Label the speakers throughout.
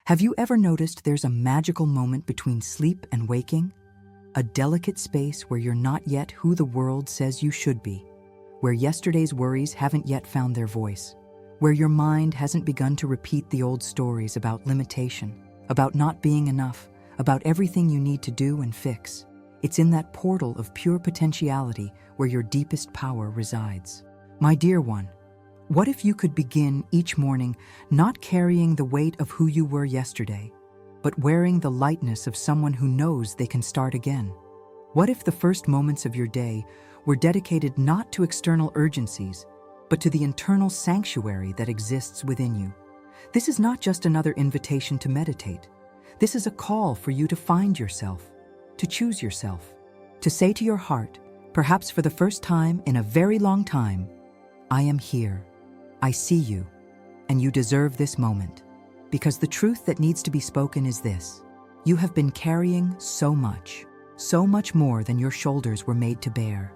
Speaker 1: Have you ever noticed there's a magical moment between sleep and waking? A delicate space where you're not yet who the world says you should be, where yesterday's worries haven't yet found their voice, where your mind hasn't begun to repeat the old stories about limitation, about not being enough, about everything you need to do and fix. It's in that portal of pure potentiality where your deepest power resides. My dear one, what if you could begin each morning not carrying the weight of who you were yesterday, but wearing the lightness of someone who knows they can start again? What if the first moments of your day were dedicated not to external urgencies, but to the internal sanctuary that exists within you? This is not just another invitation to meditate. This is a call for you to find yourself, to choose yourself, to say to your heart, perhaps for the first time in a very long time, I am here. I see you, and you deserve this moment. Because the truth that needs to be spoken is this: you have been carrying so much more than your shoulders were made to bear.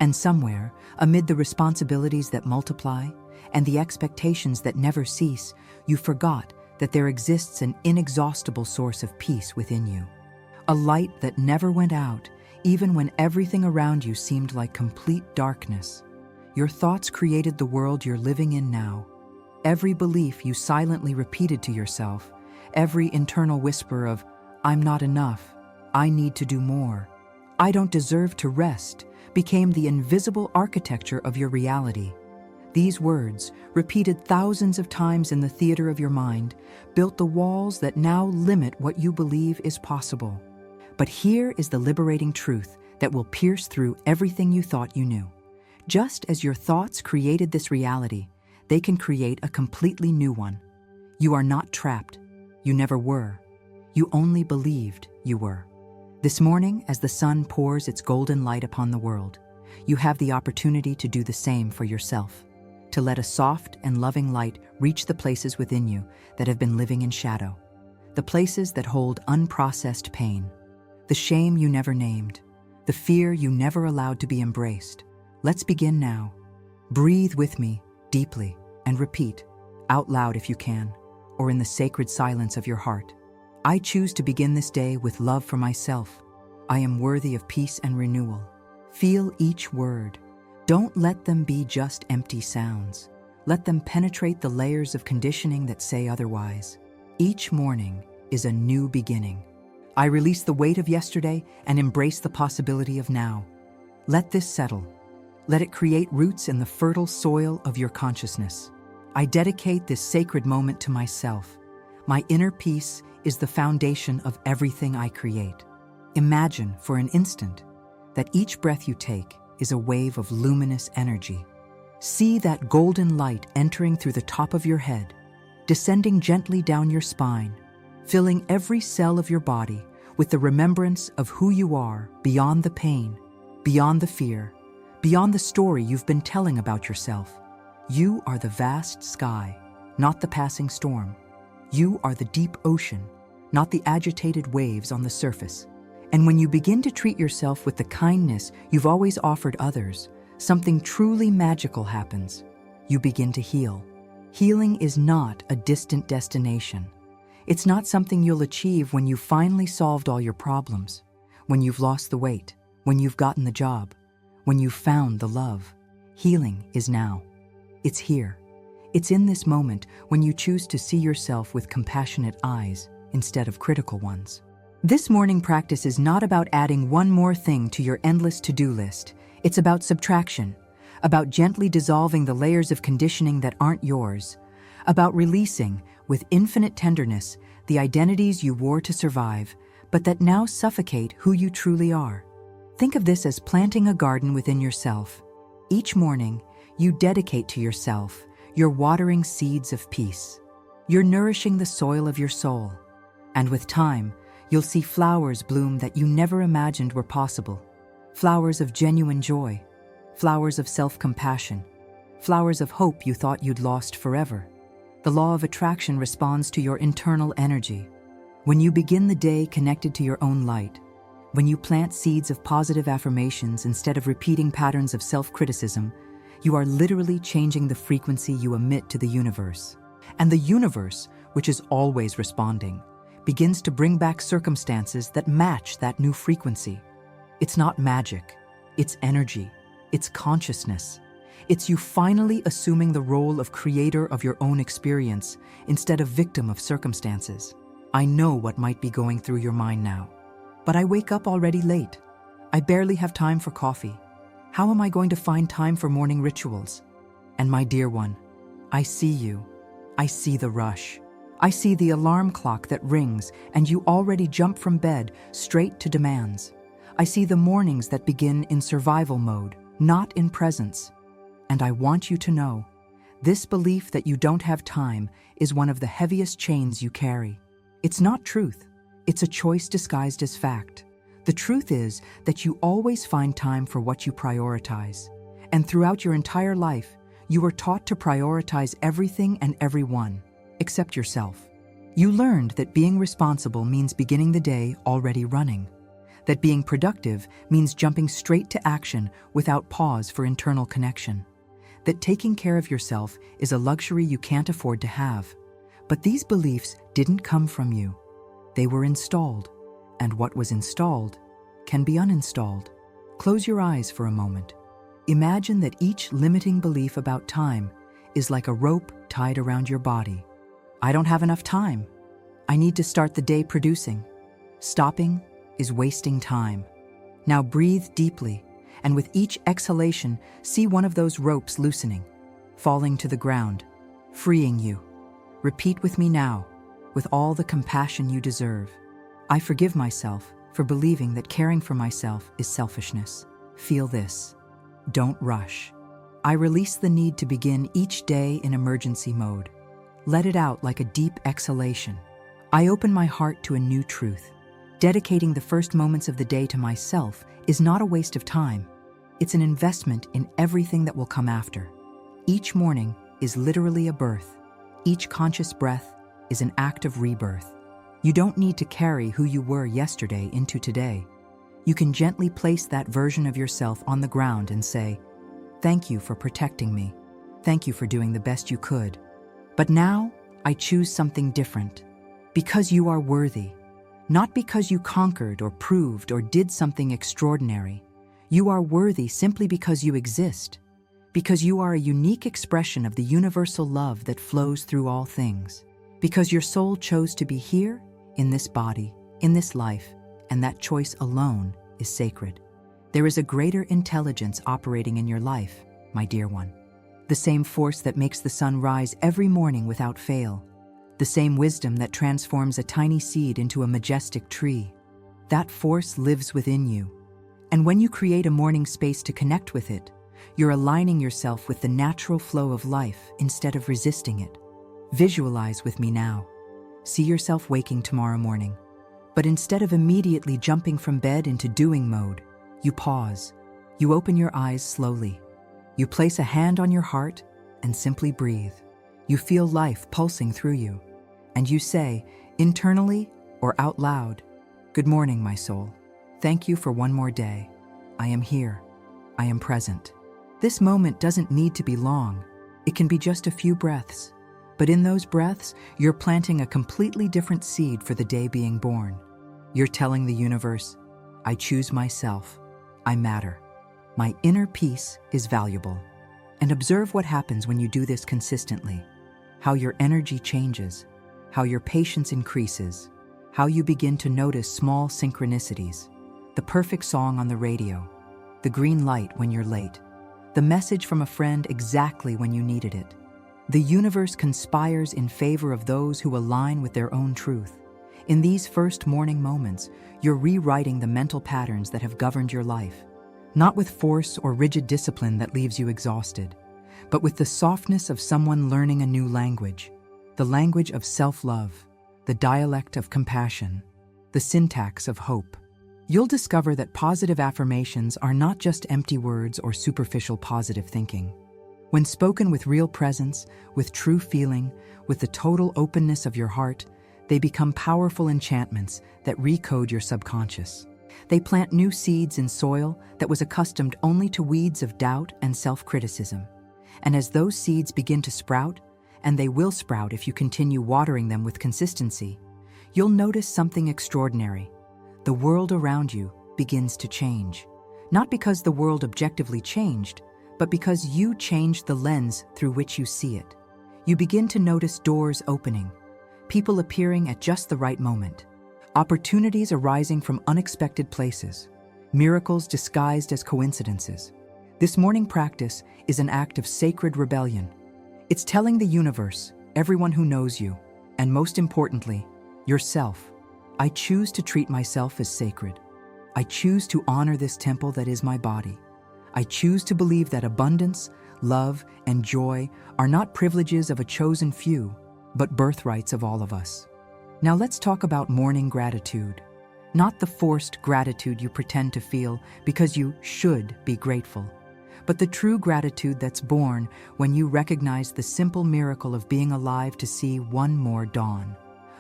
Speaker 1: And somewhere, amid the responsibilities that multiply and the expectations that never cease, you forgot that there exists an inexhaustible source of peace within you. A light that never went out, even when everything around you seemed like complete darkness. Your thoughts created the world you're living in now. Every belief you silently repeated to yourself, every internal whisper of, I'm not enough, I need to do more, I don't deserve to rest, became the invisible architecture of your reality. These words, repeated thousands of times in the theater of your mind, built the walls that now limit what you believe is possible. But here is the liberating truth that will pierce through everything you thought you knew. Just as your thoughts created this reality, they can create a completely new one. You are not trapped. You never were. You only believed you were. This morning, as the sun pours its golden light upon the world, you have the opportunity to do the same for yourself, to let a soft and loving light reach the places within you that have been living in shadow, the places that hold unprocessed pain, the shame you never named, the fear you never allowed to be embraced. Let's begin now. Breathe with me deeply and repeat, out loud if you can, or in the sacred silence of your heart. I choose to begin this day with love for myself. I am worthy of peace and renewal. Feel each word. Don't let them be just empty sounds. Let them penetrate the layers of conditioning that say otherwise. Each morning is a new beginning. I release the weight of yesterday and embrace the possibility of now. Let this settle. Let it create roots in the fertile soil of your consciousness. I dedicate this sacred moment to myself. My inner peace is the foundation of everything I create. Imagine for an instant that each breath you take is a wave of luminous energy. See that golden light entering through the top of your head, descending gently down your spine, filling every cell of your body with the remembrance of who you are beyond the pain, beyond the fear, beyond the story you've been telling about yourself. You are the vast sky, not the passing storm. You are the deep ocean, not the agitated waves on the surface. And when you begin to treat yourself with the kindness you've always offered others, something truly magical happens. You begin to heal. Healing is not a distant destination. It's not something you'll achieve when you've finally solved all your problems, when you've lost the weight, when you've gotten the job, when you've found the love. Healing is now. It's here. It's in this moment when you choose to see yourself with compassionate eyes instead of critical ones. This morning practice is not about adding one more thing to your endless to-do list. It's about subtraction, about gently dissolving the layers of conditioning that aren't yours, about releasing, with infinite tenderness, the identities you wore to survive, but that now suffocate who you truly are. Think of this as planting a garden within yourself. Each morning, you dedicate to yourself. You're watering seeds of peace. You're nourishing the soil of your soul. And with time, you'll see flowers bloom that you never imagined were possible. Flowers of genuine joy, flowers of self-compassion, flowers of hope you thought you'd lost forever. The law of attraction responds to your internal energy. When you begin the day connected to your own light, when you plant seeds of positive affirmations instead of repeating patterns of self-criticism, you are literally changing the frequency you emit to the universe. And the universe which is always responding, begins to bring back circumstances that match that new frequency. It's not magic, it's energy, it's consciousness. It's you finally assuming the role of creator of your own experience instead of victim of circumstances. I know what might be going through your mind now, but I wake up already late. I barely have time for coffee. How am I going to find time for morning rituals? And my dear one, I see you. I see the rush. I see the alarm clock that rings and you already jump from bed straight to demands. I see the mornings that begin in survival mode, not in presence. And I want you to know, this belief that you don't have time is one of the heaviest chains you carry. It's not truth. It's a choice disguised as fact. The truth is that you always find time for what you prioritize. And throughout your entire life, you were taught to prioritize everything and everyone, except yourself. You learned that being responsible means beginning the day already running. That being productive means jumping straight to action without pause for internal connection. That taking care of yourself is a luxury you can't afford to have. But these beliefs didn't come from you. They were installed, and what was installed can be uninstalled. Close your eyes for a moment. Imagine that each limiting belief about time is like a rope tied around your body. I don't have enough time. I need to start the day producing. Stopping is wasting time. Now breathe deeply, and with each exhalation, see one of those ropes loosening, falling to the ground, freeing you. Repeat with me now, with all the compassion you deserve. I forgive myself for believing that caring for myself is selfishness. Feel this. Don't rush. I release the need to begin each day in emergency mode. Let it out like a deep exhalation. I open my heart to a new truth. Dedicating the first moments of the day to myself is not a waste of time. It's an investment in everything that will come after. Each morning is literally a birth. Each conscious breath is an act of rebirth. You don't need to carry who you were yesterday into today. You can gently place that version of yourself on the ground and say, "Thank you for protecting me. Thank you for doing the best you could. But now I choose something different. Because you are worthy. Not because you conquered or proved or did something extraordinary. You are worthy simply because you exist. Because you are a unique expression of the universal love that flows through all things. Because your soul chose to be here, in this body, in this life, and that choice alone is sacred. There is a greater intelligence operating in your life, my dear one. The same force that makes the sun rise every morning without fail. The same wisdom that transforms a tiny seed into a majestic tree. That force lives within you. And when you create a morning space to connect with it, you're aligning yourself with the natural flow of life instead of resisting it. Visualize with me now. See yourself waking tomorrow morning. But instead of immediately jumping from bed into doing mode, you pause. You open your eyes slowly. You place a hand on your heart and simply breathe. You feel life pulsing through you. And you say, internally or out loud, "Good morning, my soul. Thank you for one more day. I am here. I am present." This moment doesn't need to be long. It can be just a few breaths. But in those breaths, you're planting a completely different seed for the day being born. You're telling the universe, "I choose myself. I matter. My inner peace is valuable." And observe what happens when you do this consistently. How your energy changes, how your patience increases, how you begin to notice small synchronicities. The perfect song on the radio, the green light when you're late, the message from a friend exactly when you needed it. The universe conspires in favor of those who align with their own truth. In these first morning moments, you're rewriting the mental patterns that have governed your life. Not with force or rigid discipline that leaves you exhausted, but with the softness of someone learning a new language, the language of self-love, the dialect of compassion, the syntax of hope. You'll discover that positive affirmations are not just empty words or superficial positive thinking. When spoken with real presence, with true feeling, with the total openness of your heart, they become powerful enchantments that recode your subconscious. They plant new seeds in soil that was accustomed only to weeds of doubt and self-criticism. And as those seeds begin to sprout, and they will sprout if you continue watering them with consistency, you'll notice something extraordinary. The world around you begins to change. Not because the world objectively changed, but because you changed the lens through which you see it. You begin to notice doors opening, people appearing at just the right moment, opportunities arising from unexpected places, miracles disguised as coincidences. This morning practice is an act of sacred rebellion. It's telling the universe, everyone who knows you, and most importantly, yourself, I choose to treat myself as sacred. I choose to honor this temple that is my body. I choose to believe that abundance, love, and joy are not privileges of a chosen few, but birthrights of all of us. Now let's talk about morning gratitude. Not the forced gratitude you pretend to feel because you should be grateful, but the true gratitude that's born when you recognize the simple miracle of being alive to see one more dawn.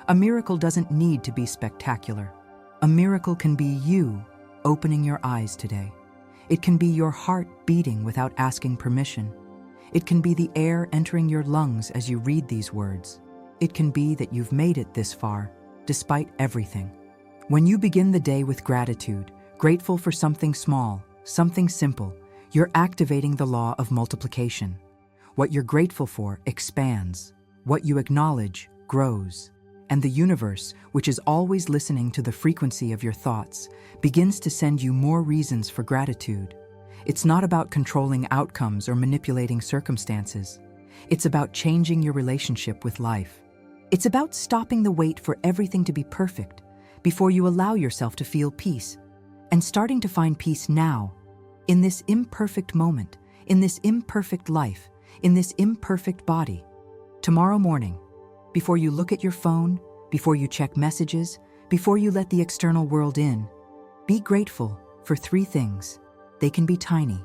Speaker 1: A miracle doesn't need to be spectacular. A miracle can be you opening your eyes today. It can be your heart beating without asking permission. It can be the air entering your lungs as you read these words. It can be that you've made it this far, despite everything. When you begin the day with gratitude, grateful for something small, something simple, you're activating the law of multiplication. What you're grateful for expands. What you acknowledge grows. And the universe, which is always listening to the frequency of your thoughts, begins to send you more reasons for gratitude. It's not about controlling outcomes or manipulating circumstances. It's about changing your relationship with life. It's about stopping the wait for everything to be perfect before you allow yourself to feel peace, and starting to find peace now, in this imperfect moment, in this imperfect life, in this imperfect body. Tomorrow morning, before you look at your phone, before you check messages, before you let the external world in, be grateful for 3 things. They can be tiny.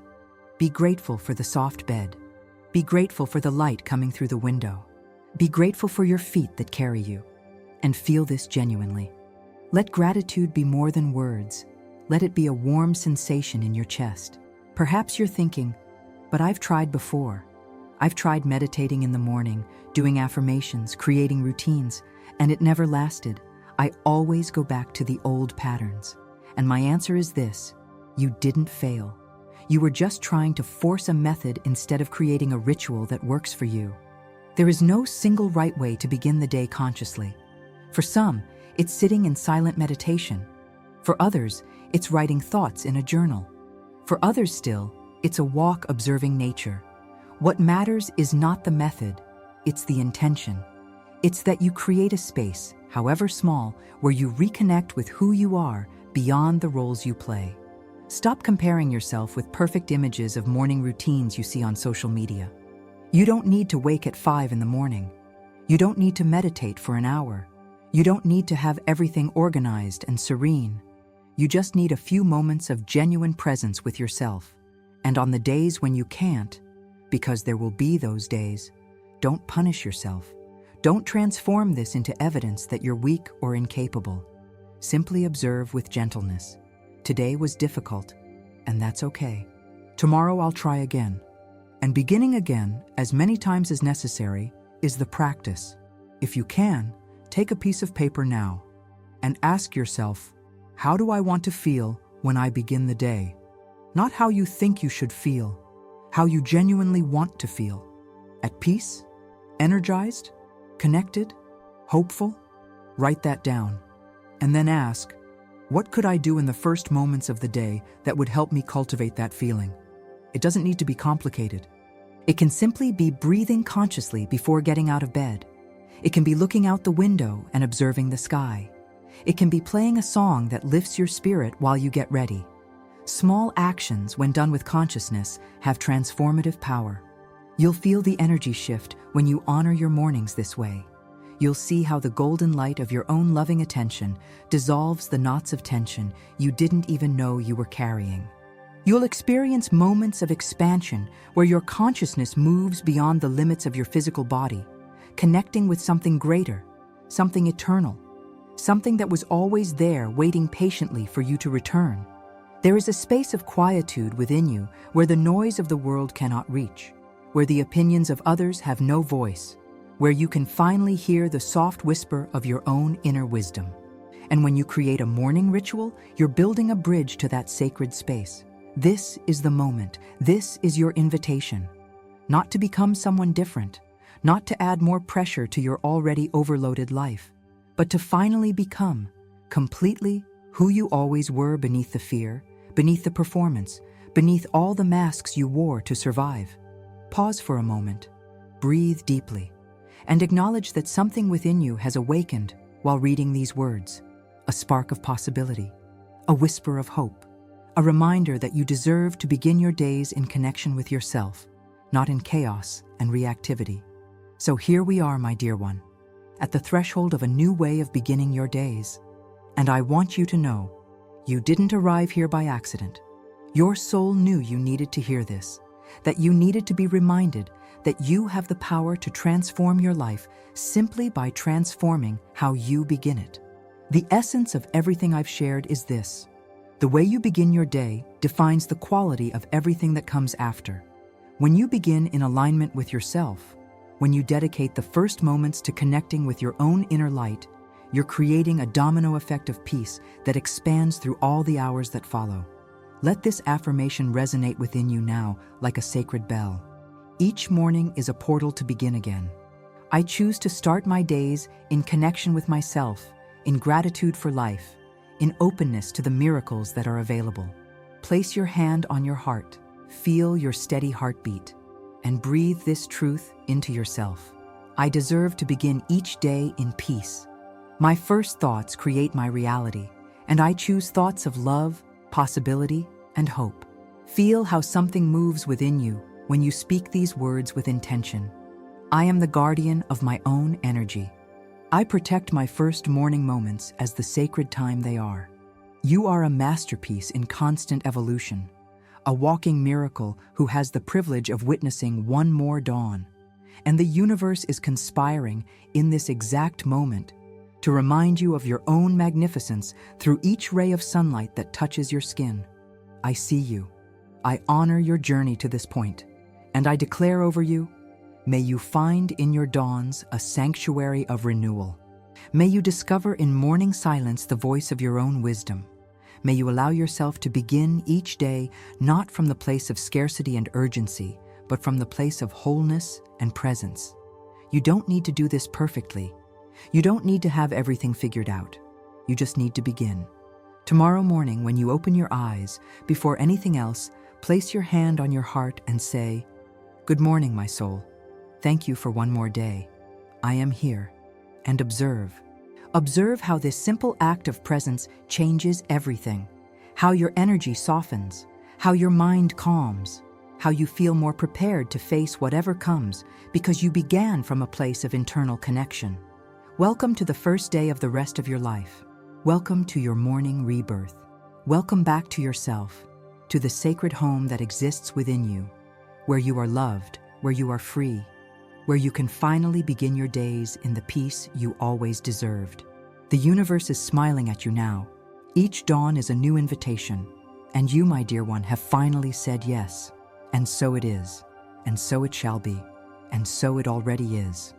Speaker 1: Be grateful for the soft bed. Be grateful for the light coming through the window. Be grateful for your feet that carry you. And feel this genuinely. Let gratitude be more than words. Let it be a warm sensation in your chest. Perhaps you're thinking, but I've tried before. I've tried meditating in the morning, doing affirmations, creating routines, and it never lasted. I always go back to the old patterns. And my answer is this: you didn't fail. You were just trying to force a method instead of creating a ritual that works for you. There is no single right way to begin the day consciously. For some, it's sitting in silent meditation. For others, it's writing thoughts in a journal. For others still, it's a walk observing nature. What matters is not the method, it's the intention. It's that you create a space, however small, where you reconnect with who you are beyond the roles you play. Stop comparing yourself with perfect images of morning routines you see on social media. You don't need to wake at 5 in the morning. You don't need to meditate for an hour. You don't need to have everything organized and serene. You just need a few moments of genuine presence with yourself. And on the days when you can't, because there will be those days, don't punish yourself. Don't transform this into evidence that you're weak or incapable. Simply observe with gentleness. Today was difficult, and that's okay. Tomorrow I'll try again. And beginning again, as many times as necessary, is the practice. If you can, take a piece of paper now and ask yourself, how do I want to feel when I begin the day? Not how you think you should feel, how you genuinely want to feel. At peace? Energized? Connected? Hopeful? Write that down. And then ask, what could I do in the first moments of the day that would help me cultivate that feeling? It doesn't need to be complicated. It can simply be breathing consciously before getting out of bed. It can be looking out the window and observing the sky. It can be playing a song that lifts your spirit while you get ready. Small actions, when done with consciousness, have transformative power. You'll feel the energy shift when you honor your mornings this way. You'll see how the golden light of your own loving attention dissolves the knots of tension you didn't even know you were carrying. You'll experience moments of expansion where your consciousness moves beyond the limits of your physical body, connecting with something greater, something eternal, something that was always there waiting patiently for you to return. There is a space of quietude within you where the noise of the world cannot reach, where the opinions of others have no voice, where you can finally hear the soft whisper of your own inner wisdom. And when you create a morning ritual, you're building a bridge to that sacred space. This is the moment. This is your invitation. Not to become someone different, not to add more pressure to your already overloaded life, but to finally become completely who you always were, beneath the fear, beneath the performance, beneath all the masks you wore to survive. Pause for a moment, breathe deeply, and acknowledge that something within you has awakened while reading these words. A spark of possibility, a whisper of hope, a reminder that you deserve to begin your days in connection with yourself, not in chaos and reactivity. So here we are, my dear one, at the threshold of a new way of beginning your days. And I want you to know, you didn't arrive here by accident. Your soul knew you needed to hear this, that you needed to be reminded that you have the power to transform your life simply by transforming how you begin it. The essence of everything I've shared is this: the way you begin your day defines the quality of everything that comes after. When you begin in alignment with yourself, when you dedicate the first moments to connecting with your own inner light, you're creating a domino effect of peace that expands through all the hours that follow. Let this affirmation resonate within you now like a sacred bell. Each morning is a portal to begin again. I choose to start my days in connection with myself, in gratitude for life, in openness to the miracles that are available. Place your hand on your heart, feel your steady heartbeat, and breathe this truth into yourself. I deserve to begin each day in peace. My first thoughts create my reality, and I choose thoughts of love, possibility, and hope. Feel how something moves within you when you speak these words with intention. I am the guardian of my own energy. I protect my first morning moments as the sacred time they are. You are a masterpiece in constant evolution, a walking miracle who has the privilege of witnessing one more dawn. And the universe is conspiring in this exact moment to remind you of your own magnificence through each ray of sunlight that touches your skin. I see you. I honor your journey to this point, and I declare over you, may you find in your dawns a sanctuary of renewal. May you discover in morning silence the voice of your own wisdom. May you allow yourself to begin each day not from the place of scarcity and urgency, but from the place of wholeness and presence. You don't need to do this perfectly. You don't need to have everything figured out. You just need to begin. Tomorrow morning, when you open your eyes, before anything else, place your hand on your heart and say, "Good morning, my soul. Thank you for one more day. I am here." And observe. Observe how this simple act of presence changes everything. How your energy softens, how your mind calms, how you feel more prepared to face whatever comes because you began from a place of internal connection. Welcome to the first day of the rest of your life. Welcome to your morning rebirth. Welcome back to yourself, to the sacred home that exists within you, where you are loved, where you are free, where you can finally begin your days in the peace you always deserved. The universe is smiling at you now. Each dawn is a new invitation, and you, my dear one, have finally said yes. And so it is, and so it shall be, and so it already is.